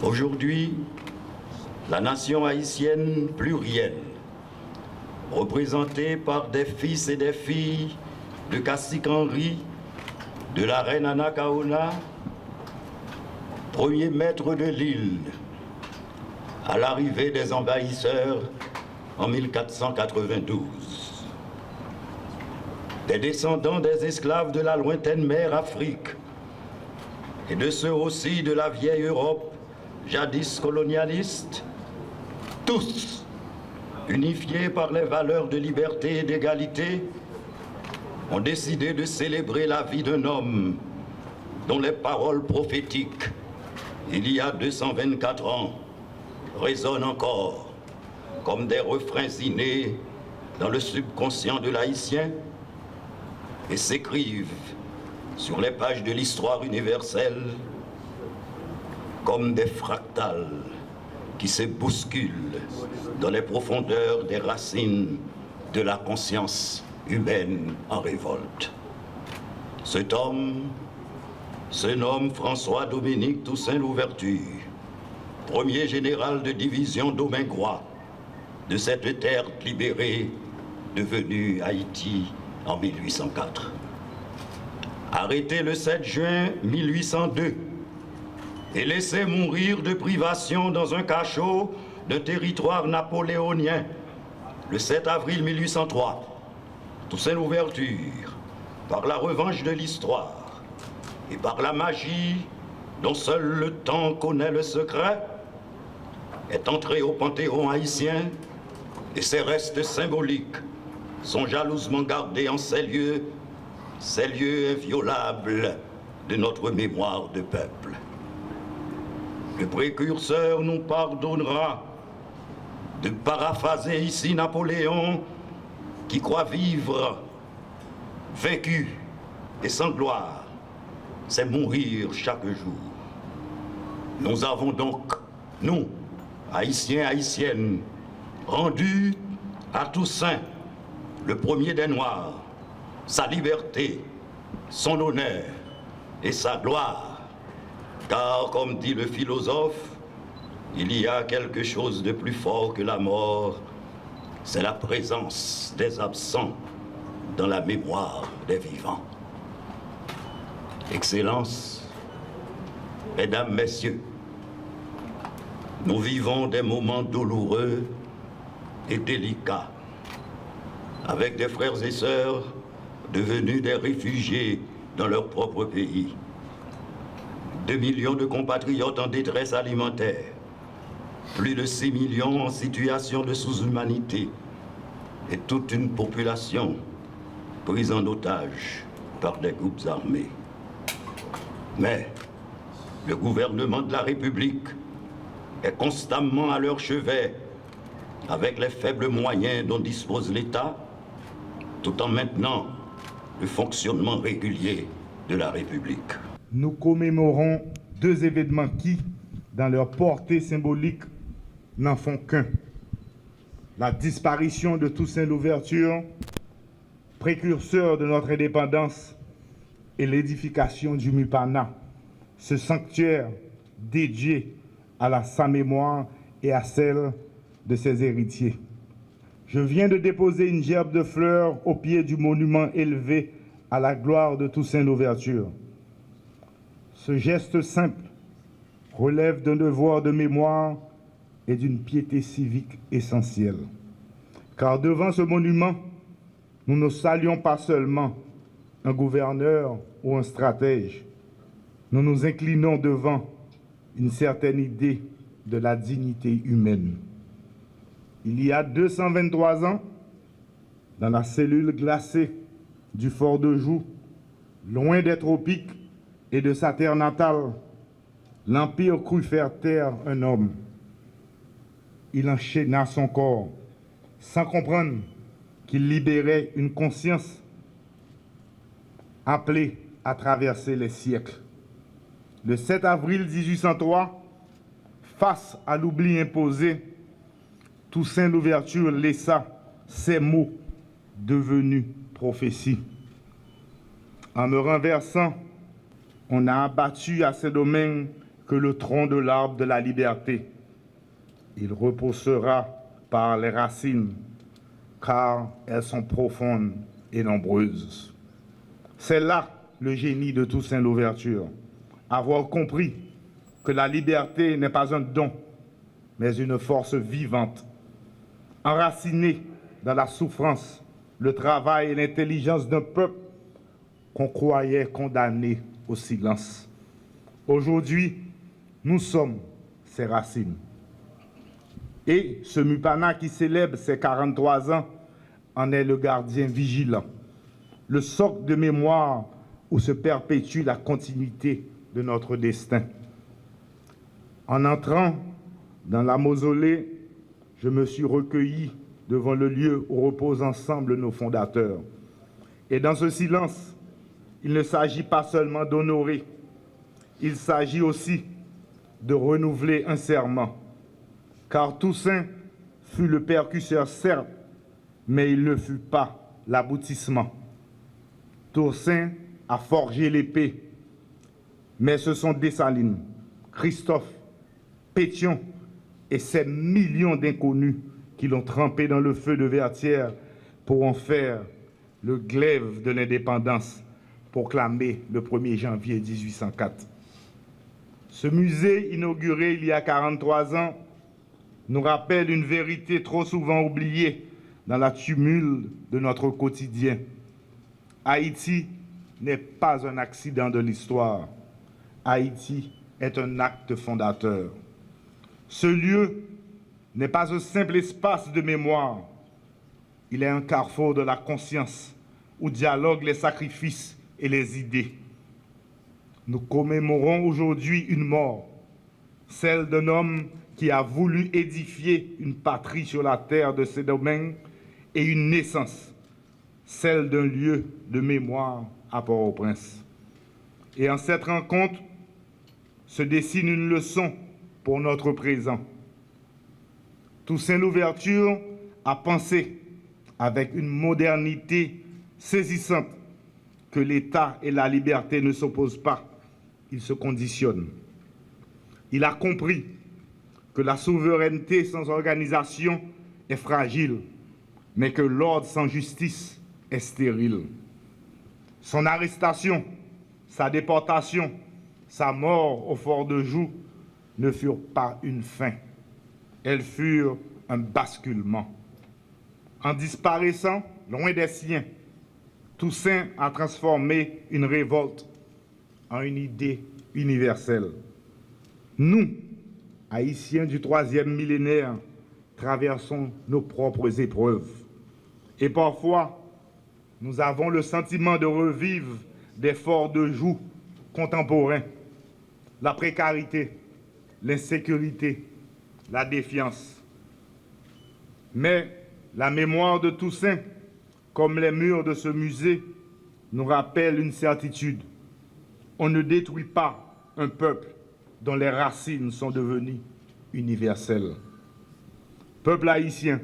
Aujourd'hui, la nation haïtienne plurielle, représentée par des fils et des filles de Cacique Henri, de la reine Anna Kaona, premier maître de l'île, à l'arrivée des envahisseurs en 1492. Des descendants des esclaves de la lointaine mer Afrique et de ceux aussi de la vieille Europe, jadis colonialiste, tous unifiés par les valeurs de liberté et d'égalité, ont décidé de célébrer la vie d'un homme dont les paroles prophétiques, il y a 224 ans, résonnent encore comme des refrains innés dans le subconscient de l'Haïtien et s'écrivent sur les pages de l'histoire universelle comme des fractales qui se bousculent dans les profondeurs des racines de la conscience humaine en révolte. Cet homme se nomme François-Dominique Toussaint Louverture, premier général de division domingois de cette terre libérée devenue Haïti en 1804. Arrêté le 7 juin 1802 et laissé mourir de privation dans un cachot d'un territoire napoléonien le 7 avril 1803, Toussaint Louverture, par la revanche de l'histoire et par la magie dont seul le temps connaît le secret, est entré au Panthéon haïtien et ses restes symboliques sont jalousement gardés en ces lieux inviolables de notre mémoire de peuple. Le précurseur nous pardonnera de paraphraser ici Napoléon qui croit vivre, vaincu et sans gloire, c'est mourir chaque jour. Nous avons donc, nous, Haïtiens, Haïtiennes, rendu à Toussaint, le premier des Noirs, sa liberté, son honneur et sa gloire. Car, comme dit le philosophe, il y a quelque chose de plus fort que la mort, c'est la présence des absents dans la mémoire des vivants. Excellences, Mesdames, Messieurs, nous vivons des moments douloureux et délicats avec des frères et sœurs devenus des réfugiés dans leur propre pays. 2 millions de compatriotes en détresse alimentaire, plus de 6 millions en situation de sous-humanité et toute une population prise en otage par des groupes armés. Mais le gouvernement de la République est constamment à leur chevet avec les faibles moyens dont dispose l'État, tout en maintenant le fonctionnement régulier de la République. Nous commémorons 2 événements qui, dans leur portée symbolique, n'en font qu'un. La disparition de Toussaint Louverture, précurseur de notre indépendance, et l'édification du Mupana, ce sanctuaire dédié à sa mémoire et à celle de ses héritiers. Je viens de déposer une gerbe de fleurs au pied du monument élevé à la gloire de Toussaint Louverture. Ce geste simple relève d'un devoir de mémoire et d'une piété civique essentielle. Car devant ce monument, nous ne saluons pas seulement un gouverneur ou un stratège. Nous nous inclinons devant une certaine idée de la dignité humaine. Il y a 223 ans, dans la cellule glacée du fort de Joux, loin des tropiques et de sa terre natale, l'Empire crut faire taire un homme. Il enchaîna son corps, sans comprendre qu'il libérait une conscience appelée à traverser les siècles. Le 7 avril 1803, face à l'oubli imposé, Toussaint Louverture laissa ces mots devenus prophétie. En me renversant, on a abattu à ces domaines que le tronc de l'arbre de la liberté. Il repoussera par les racines, car elles sont profondes et nombreuses. C'est là le génie de Toussaint Louverture, avoir compris que la liberté n'est pas un don, mais une force vivante, enracinée dans la souffrance, le travail et l'intelligence d'un peuple qu'on croyait condamné au silence. Aujourd'hui, nous sommes ces racines. Et ce Mupana qui célèbre ses 43 ans en est le gardien vigilant, le socle de mémoire où se perpétue la continuité de notre destin. En entrant dans la mausolée, je me suis recueilli devant le lieu où reposent ensemble nos fondateurs. Et dans ce silence, il ne s'agit pas seulement d'honorer, il s'agit aussi de renouveler un serment. Car Toussaint fut le percusseur, certes, mais il ne fut pas l'aboutissement. Toussaint a forgé l'épée, mais ce sont Dessalines, Christophe, Pétion et ces millions d'inconnus qui l'ont trempé dans le feu de Vertières pour en faire le glaive de l'indépendance proclamé le 1er janvier 1804. Ce musée, inauguré il y a 43 ans, nous rappelle une vérité trop souvent oubliée dans la tumulte de notre quotidien. Haïti n'est pas un accident de l'histoire. Haïti est un acte fondateur. Ce lieu n'est pas un simple espace de mémoire. Il est un carrefour de la conscience où dialoguent les sacrifices et les idées. Nous commémorons aujourd'hui une mort, celle d'un homme qui a voulu édifier une patrie sur la terre de ses domaines, et une naissance, celle d'un lieu de mémoire à Port-au-Prince. Et en cette rencontre se dessine une leçon pour notre présent. Toussaint Louverture a pensé, avec une modernité saisissante, que l'État et la liberté ne s'opposent pas, ils se conditionnent. Il a compris que la souveraineté sans organisation est fragile, mais que l'ordre sans justice est stérile. Son arrestation, sa déportation, sa mort au fort de Joux ne furent pas une fin. Elles furent un basculement. En disparaissant, loin des siens, Toussaint a transformé une révolte en une idée universelle. Nous, Haïtiens du 3e millénaire, traversons nos propres épreuves. Et parfois, nous avons le sentiment de revivre des forts de Joux contemporains, la précarité, l'insécurité, la défiance. Mais la mémoire de Toussaint, comme les murs de ce musée, nous rappelle une certitude. On ne détruit pas un peuple dont les racines sont devenues universelles. Peuple haïtien,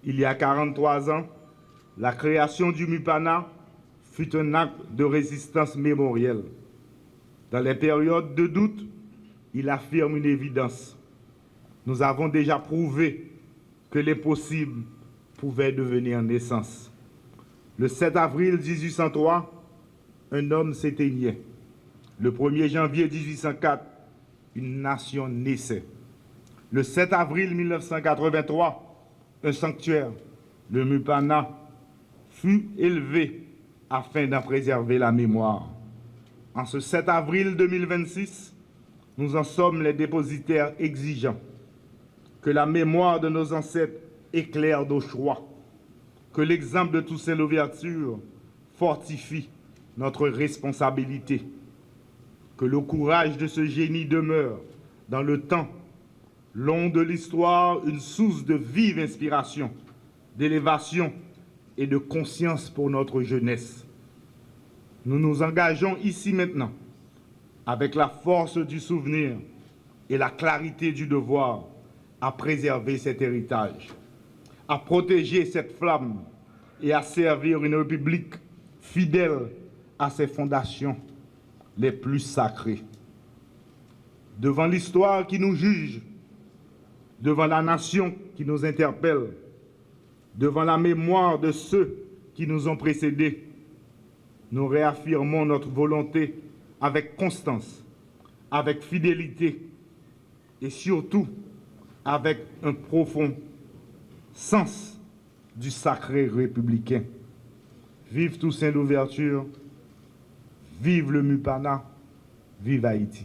il y a 43 ans, la création du Mupana fut un acte de résistance mémorielle. Dans les périodes de doute, il affirme une évidence. Nous avons déjà prouvé que les possibles pouvaient devenir naissance. Le 7 avril 1803, un homme s'éteignait. Le 1er janvier 1804, une nation naissait. Le 7 avril 1983, un sanctuaire, le Mupana, fut élevé afin d'en préserver la mémoire. En ce 7 avril 2026, nous en sommes les dépositaires exigeants. Que la mémoire de nos ancêtres éclaire nos choix. Que l'exemple de Toussaint Louverture fortifie notre responsabilité. Que le courage de ce génie demeure dans le temps, long de l'histoire, une source de vive inspiration, d'élévation et de conscience pour notre jeunesse. Nous nous engageons ici maintenant, avec la force du souvenir et la clarité du devoir, à préserver cet héritage, à protéger cette flamme et à servir une République fidèle à ses fondations les plus sacrées. devant l'histoire qui nous juge, devant la nation qui nous interpelle, devant la mémoire de ceux qui nous ont précédés, nous réaffirmons notre volonté avec constance, avec fidélité et surtout avec un profond sens du sacré républicain. Vive Toussaint Louverture, vive le Mupana, vive Haïti.